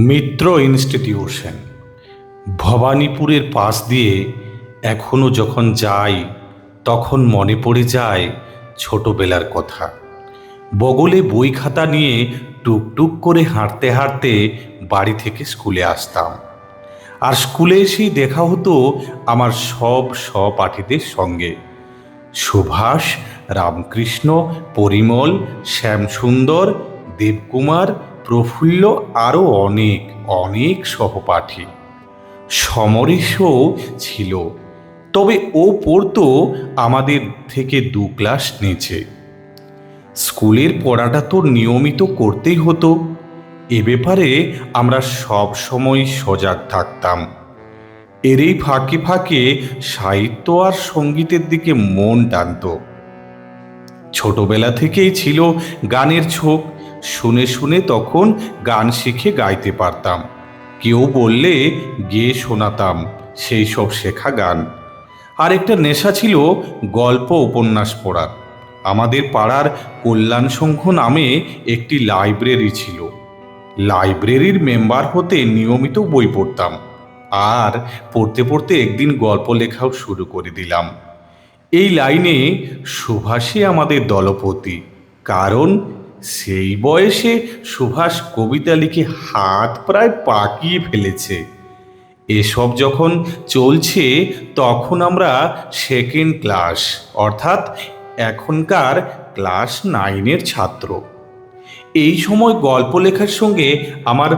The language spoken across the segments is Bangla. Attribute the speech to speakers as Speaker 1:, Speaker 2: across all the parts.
Speaker 1: মিত্র ইনস্টিটিউশন ভবানীপুরের পাশ দিয়ে এখনো যখন যাই তখন মনে পড়ে যায় ছোটবেলার কথা। বগলে বই খাতা নিয়ে টুকটুক করে হাঁটতে হাঁটতে বাড়ি থেকে স্কুলে আসতাম। আর স্কুলে এসেই দেখা হতো আমার সব সহপাঠীদের সঙ্গে। সুভাষ, রামকৃষ্ণ, পরিমল, শ্যামসুন্দর, দেবকুমার, প্রফুল্ল আরও অনেক অনেক সহপাঠী। সমরেশও ছিল, তবে ও পড়তো আমাদের থেকে 2 ক্লাস নিচে। স্কুলের পড়াটা তো নিয়মিত করতেই হতো, এ ব্যাপারে আমরা সব সময় সজাগ থাকতাম। এরই ফাঁকে ফাঁকে সাহিত্য আর সঙ্গীতের দিকে মন টানত। ছোটবেলা থেকেই ছিল গানের ঝোঁক, শুনে শুনে তখন গান শিখে গাইতে পারতাম। কেউ বললে গেয়ে শোনাতাম সেই সব শেখা গান। আর একটা নেশা ছিল গল্প উপন্যাস পড়ার। আমাদের পাড়ার কল্যাণ সংঘ নামে একটি লাইব্রেরি ছিল। লাইব্রেরির মেম্বার হতে নিয়মিত বই পড়তাম, আর পড়তে পড়তে একদিন গল্প লেখাও শুরু করে দিলাম। এই লাইনে সুভাষই আমাদের দলপতি, কারণ সেই বয়সে সুভাষ কবিতা লিখে হাত প্রায় পাকিয়ে ফেলেছে। এসব যখন চলছে তখন আমরা সেকেন্ড ক্লাস, অর্থাৎ এখনকার ক্লাস 9-এর ছাত্র। এই সময় গল্প লেখার সঙ্গে আমার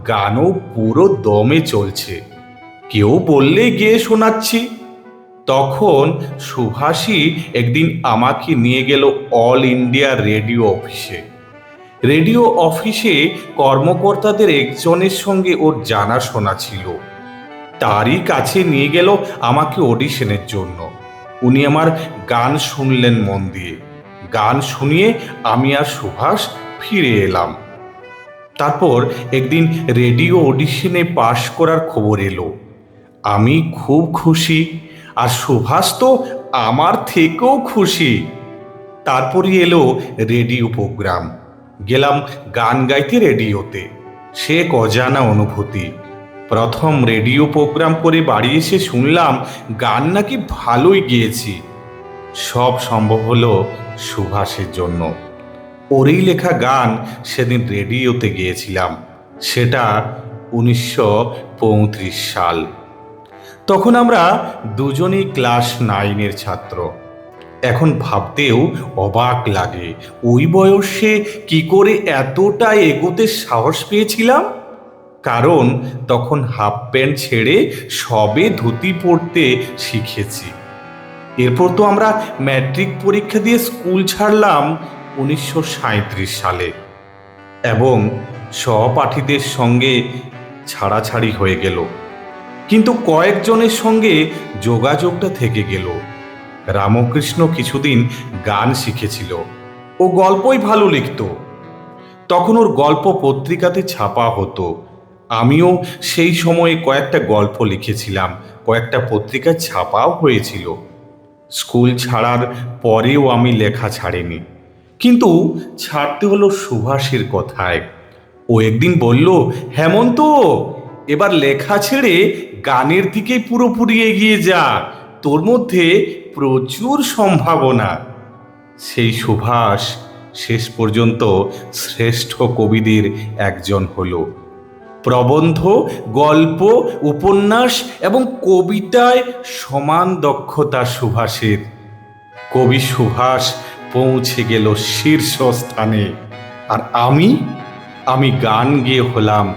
Speaker 1: গানও পুরো দমে চলছে। কেউ বললে গেয়ে শোনাচ্ছি। তখন সুভাষই একদিন আমাকে নিয়ে গেল অল ইন্ডিয়া রেডিও অফিসে। রেডিও অফিসে কর্মকর্তাদের একজনের সঙ্গে ওর জানাশোনা ছিল। তারই কাছে নিয়ে গেল আমাকে অডিশনের জন্য। উনি আমার গান শুনলেন মন দিয়ে। গান শুনিয়ে আমি আর সুভাষ ফিরে এলাম। তারপর একদিন রেডিও অডিশনে পাশ করার খবর এলো। আমি খুব খুশি, আর সুভাষ তো আমার থেকেও খুশি। তারপরই এলো রেডিও প্রোগ্রাম। গেলাম গান গাইতে রেডিওতে। সে এক অজানা অনুভূতি। প্রথম রেডিও প্রোগ্রাম করে বাড়ি এসে শুনলাম গান নাকি ভালোই গেয়েছি। সব সম্ভব হলো সুভাষের জন্য। ওরই লেখা গান সেদিন রেডিওতে গেয়েছিলাম। সেটা 1935 সাল। তখন আমরা দুজনেই ক্লাস 9-এর ছাত্র। এখন ভাবতেও অবাক লাগে ওই বয়সে কি করে এতটা এগোতে সাহস পেয়েছিলাম। কারণ তখন হাফ প্যান্ট ছেড়ে সবে ধুতি পরতে শিখেছি। এরপর তো আমরা ম্যাট্রিক পরীক্ষা দিয়ে স্কুল ছাড়লাম 1937 সালে, এবং সহপাঠীদের সঙ্গে ছাড়াছাড়ি হয়ে গেল। কিন্তু কয়েকজনের সঙ্গে যোগাযোগটা থেকে গেল। রামকৃষ্ণ কিছুদিন গান শিখেছিল, ও গল্পই ভালো লিখত। তখন ওর গল্প পত্রিকাতে ছাপা হতো। আমিও সেই সময়ে কয়েকটা গল্প লিখেছিলাম, কয়েকটা পত্রিকায় ছাপাও হয়েছিল। স্কুল ছাড়ার পরেও আমি লেখা ছাড়িনি, কিন্তু ছাড়তে হলো সুভাষের কথায়। ও একদিন বলল, হেমন্ত, এবার লেখা ছেড়ে গানের দিকে পুরোপুরি এগিয়ে যা, তোর মধ্যে প্রচুর সম্ভাবনা। সেই সুভাষ শেষ পর্যন্ত শ্রেষ্ঠ কবিদের একজন হলো। প্রবন্ধ, গল্প, উপন্যাস এবং কবিতায় সমান দক্ষতা সুভাষের। কবি সুভাষ পৌঁছে গেল শীর্ষস্থানে, আর আমি গান গেয়ে হলাম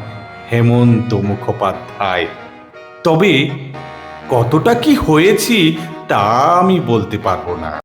Speaker 1: হেমন্ত মুখোপাধ্যায়। তবে কতটা কি হয়েছি তা আমি বলতে পারবো না।